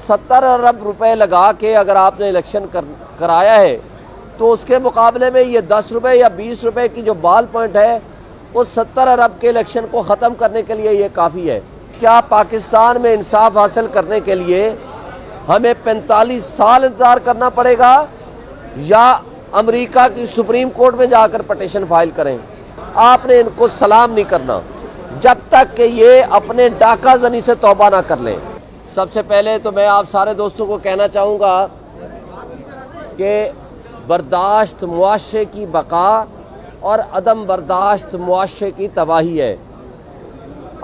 70 अरब रुपए लगा के अगर आपने इलेक्शन कराया है तो उसके मुकाबले में ये 10 रुपए या 20 रुपए की जो बाल पॉइंट है उस 70 अरब के इलेक्शन को ख़त्म करने के लिए ये काफ़ी है। क्या पाकिस्तान में इंसाफ हासिल करने के लिए हमें 45 साल इंतज़ार करना पड़ेगा या अमेरिका की सुप्रीम कोर्ट में जाकर पटिशन फाइल करें? आपने इनको सलाम नहीं करना जब तक कि ये अपने डाका ज़नी से तौबा ना कर लें। सबसे पहले तो मैं आप सारे दोस्तों को कहना चाहूँगा कि बर्दाश्त मुआशरे की बका और अदम बर्दाश्त मुआशरे की तबाही है।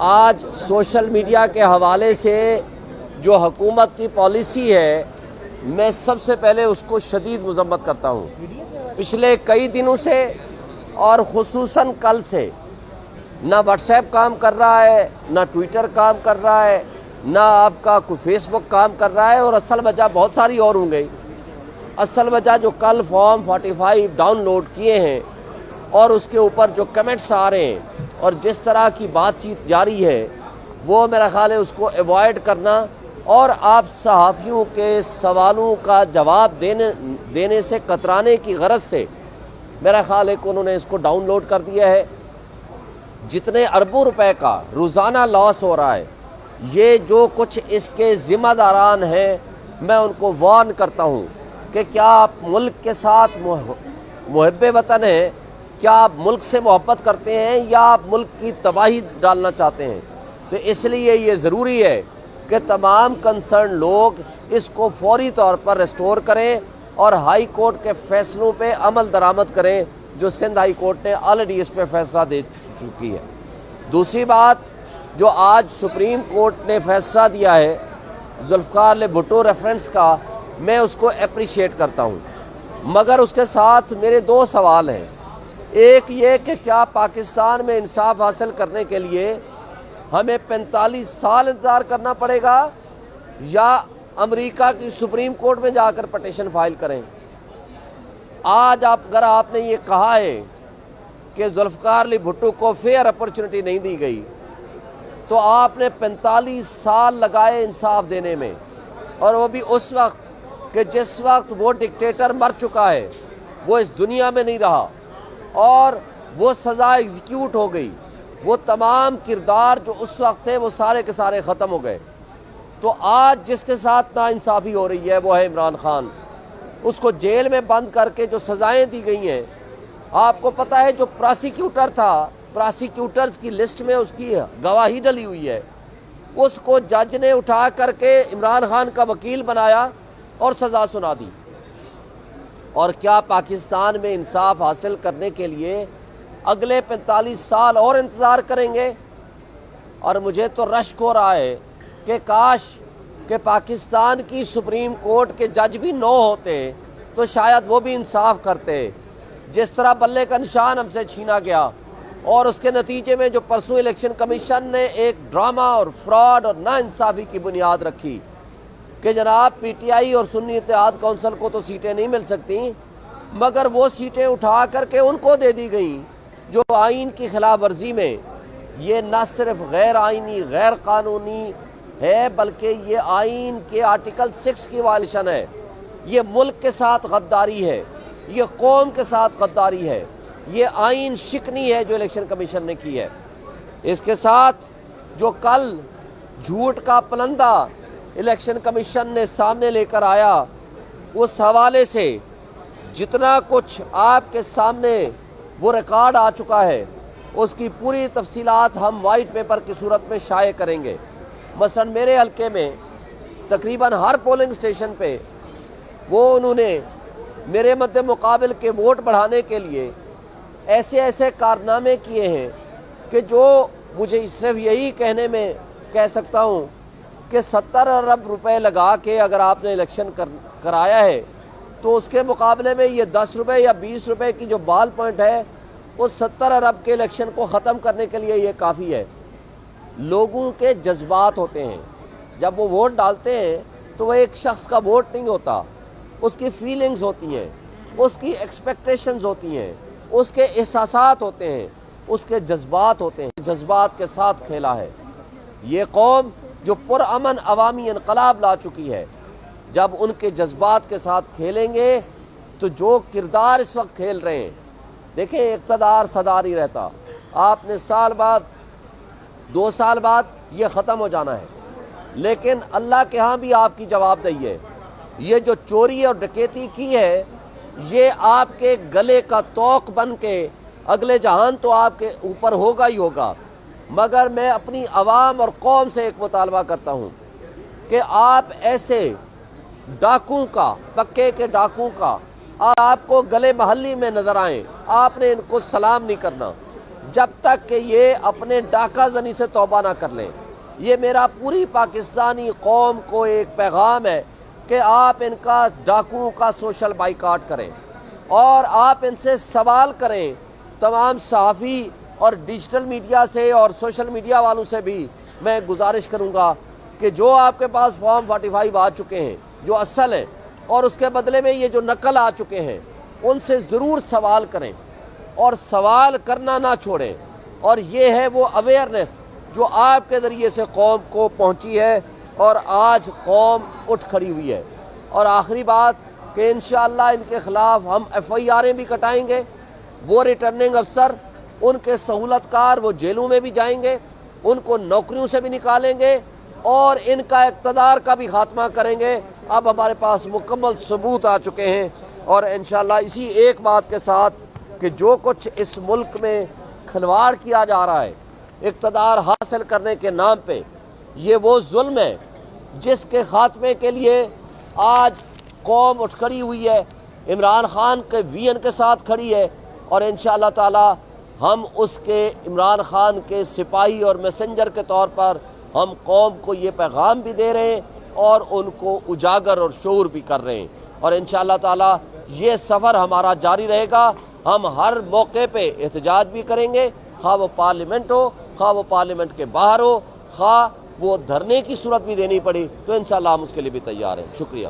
आज सोशल मीडिया के हवाले से जो हुकूमत की पॉलिसी है, मैं सबसे पहले उसको शदीद मज़म्मत करता हूँ। पिछले कई दिनों से और ख़ुसूसन कल से ना व्हाट्सएप काम कर रहा है, ना ट्विटर काम कर रहा है, ना आपका कोई फेसबुक काम कर रहा है, और असल वजह बहुत सारी और होंगी। असल वजह जो कल फॉर्म 45 डाउनलोड किए हैं और उसके ऊपर जो कमेंट्स आ रहे हैं और जिस तरह की बातचीत जारी है, वो मेरा ख़्याल है उसको अवॉइड करना और आप सहाफ़ियों के सवालों का जवाब देने से कतराने की गरज से मेरा ख्याल है कि उन्होंने इसको डाउनलोड कर दिया है। जितने अरबों रुपए का रोज़ाना लॉस हो रहा है, ये जो कुछ इसके ज़िम्मेदारान हैं, मैं उनको वार्न करता हूँ कि क्या आप मुल्क के साथ मुहब्बे वतन हैं, क्या आप मुल्क से मोहब्बत करते हैं या आप मुल्क की तबाही डालना चाहते हैं? तो इसलिए ये ज़रूरी है कि तमाम कंसर्न लोग इसको फौरी तौर पर रिस्टोर करें और हाई कोर्ट के फ़ैसलों पे अमल दरामद करें, जो सिंध हाई कोर्ट ने ऑलरेडी इस पर फैसला दे चुकी है। दूसरी बात, जो आज सुप्रीम कोर्ट ने फैसला दिया है जुल्फ़िकार भुट्टो रेफरेंस का, मैं उसको अप्रिशिएट करता हूँ, मगर उसके साथ मेरे दो सवाल हैं। एक ये कि क्या पाकिस्तान में इंसाफ हासिल करने के लिए हमें 45 साल इंतज़ार करना पड़ेगा या अमेरिका की सुप्रीम कोर्ट में जाकर पटिशन फाइल करें? आज अगर आपने ये कहा है कि जुल्फ़िकार भुट्टो को फेयर अपॉर्चुनिटी नहीं दी गई, तो आपने 45 साल लगाए इंसाफ देने में, और वो भी उस वक्त कि जिस वक्त वो डिक्टेटर मर चुका है, वो इस दुनिया में नहीं रहा और वो सज़ा एग्जीक्यूट हो गई। वो तमाम किरदार जो उस वक्त थे वो सारे के सारे ख़त्म हो गए। तो आज जिसके साथ नाइंसाफ़ी हो रही है वो है इमरान खान। उसको जेल में बंद करके जो सज़ाएं दी गई हैं, आपको पता है जो प्रोसिक्यूटर था, प्रोसिक्यूटर्स की लिस्ट में उसकी गवाही डली हुई है, उसको जज ने उठा करके इमरान खान का वकील बनाया और सज़ा सुना दी। और क्या पाकिस्तान में इंसाफ हासिल करने के लिए अगले 45 साल और इंतज़ार करेंगे? और मुझे तो रश्क हो रहा है कि काश कि पाकिस्तान की सुप्रीम कोर्ट के जज भी 9 होते तो शायद वो भी इंसाफ करते। जिस तरह बल्ले का निशान हमसे छीना गया और उसके नतीजे में जो परसों इलेक्शन कमीशन ने एक ड्रामा और फ्रॉड और नाइंसाफ़ी की बुनियाद रखी कि जनाब PTI और सुन्नी इत्तेहाद कौंसिल को तो सीटें नहीं मिल सकती, मगर वो सीटें उठा करके उनको दे दी गई जो आइन की खिलाफ वर्जी में, ये न सिर्फ गैर आइनी गैर कानूनी है बल्कि ये आइन के आर्टिकल 6 की वायलेशन है। ये मुल्क के साथ गद्दारी है, ये कौम के साथ गद्दारी है, ये आइन शिकनी है जो इलेक्शन कमीशन ने की है। इसके साथ जो कल झूठ का पलंदा इलेक्शन कमीशन ने सामने लेकर आया, उस हवाले से जितना कुछ आपके सामने वो रिकॉर्ड आ चुका है, उसकी पूरी तफसीलात हम वाइट पेपर की सूरत में शाये करेंगे। मसलन मेरे हल्के में तकरीबन हर पोलिंग स्टेशन पे वो उन्होंने मेरे मद्दे मुकाबिल के वोट बढ़ाने के लिए ऐसे ऐसे कारनामे किए हैं कि जो मुझे सिर्फ यही कहने में कह सकता हूँ कि 70 अरब रुपए लगा के अगर आपने इलेक्शन कराया है तो उसके मुकाबले में ये 10 रुपए या 20 रुपए की जो बाल पॉइंट है, उस 70 अरब के इलेक्शन को ख़त्म करने के लिए ये काफ़ी है। लोगों के जज्बात होते हैं, जब वो वोट डालते हैं तो वह एक शख्स का वोट नहीं होता, उसकी फीलिंग्स होती हैं, उसकी एक्सपेक्टेशंस होती हैं, उसके एहसासात होते हैं, उसके जज्बात होते हैं। जज्बात के साथ खेला है ये कौम, جو پرامن عوامی انقلاب لا چکی ہے، جب ان کے جذبات کے ساتھ کھیلیں گے تو جو کردار اس وقت کھیل رہے ہیں، دیکھیں اقتدار سدا نہیں رہتا، آپ نے سال بعد 2 سال بعد یہ ختم ہو جانا ہے، لیکن اللہ کے ہاں بھی آپ کی جواب دہی ہے۔ یہ جو چوری اور ڈکیتی کی ہے، یہ آپ کے گلے کا توق بن کے اگلے جہان تو آپ کے اوپر ہوگا ہی ہوگا، مگر میں اپنی عوام اور قوم سے ایک مطالبہ کرتا ہوں کہ آپ ایسے ڈاکوں کا، پکے کے ڈاکوں کا آپ کو گلے محلی میں نظر آئیں، آپ نے ان کو سلام نہیں کرنا جب تک کہ یہ اپنے ڈاکہ زنی سے توبہ نہ کر لیں۔ یہ میرا پوری پاکستانی قوم کو ایک پیغام ہے کہ آپ ان کا ڈاکوؤں کا سوشل بائیکاٹ کریں اور آپ ان سے سوال کریں۔ تمام صحافی اور ڈیجیٹل میڈیا سے اور سوشل میڈیا والوں سے بھی میں گزارش کروں گا کہ جو آپ کے پاس فارم 45 آ چکے ہیں جو اصل ہیں، اور اس کے بدلے میں یہ جو نقل آ چکے ہیں، ان سے ضرور سوال کریں اور سوال کرنا نہ چھوڑیں۔ اور یہ ہے وہ اویئرنیس جو آپ کے ذریعے سے قوم کو پہنچی ہے اور آج قوم اٹھ کھڑی ہوئی ہے۔ اور آخری بات کہ انشاءاللہ ان کے خلاف ہم FIR بھی کٹائیں گے، وہ ریٹرننگ افسر، ان کے سہولت کار وہ جیلوں میں بھی جائیں گے، ان کو نوکریوں سے بھی نکالیں گے اور ان کا اقتدار کا بھی خاتمہ کریں گے۔ اب ہمارے پاس مکمل ثبوت آ چکے ہیں، اور انشاءاللہ اسی ایک بات کے ساتھ کہ جو کچھ اس ملک میں کھلواڑ کیا جا رہا ہے اقتدار حاصل کرنے کے نام پہ، یہ وہ ظلم ہے جس کے خاتمے کے لیے آج قوم اٹھ کھڑی ہوئی ہے، عمران خان کے VN کے ساتھ کھڑی ہے، اور انشاءاللہ تعالی ہم اس کے عمران خان کے سپاہی اور میسنجر کے طور پر ہم قوم کو یہ پیغام بھی دے رہے ہیں اور ان کو اجاگر اور شعور بھی کر رہے ہیں، اور انشاءاللہ تعالی یہ سفر ہمارا جاری رہے گا۔ ہم ہر موقع پہ احتجاج بھی کریں گے، خواہ وہ پارلیمنٹ ہو، خواہ وہ پارلیمنٹ کے باہر ہو، خواہ وہ دھرنے کی صورت بھی دینی پڑی تو انشاءاللہ ہم اس کے لیے بھی تیار ہیں۔ شکریہ۔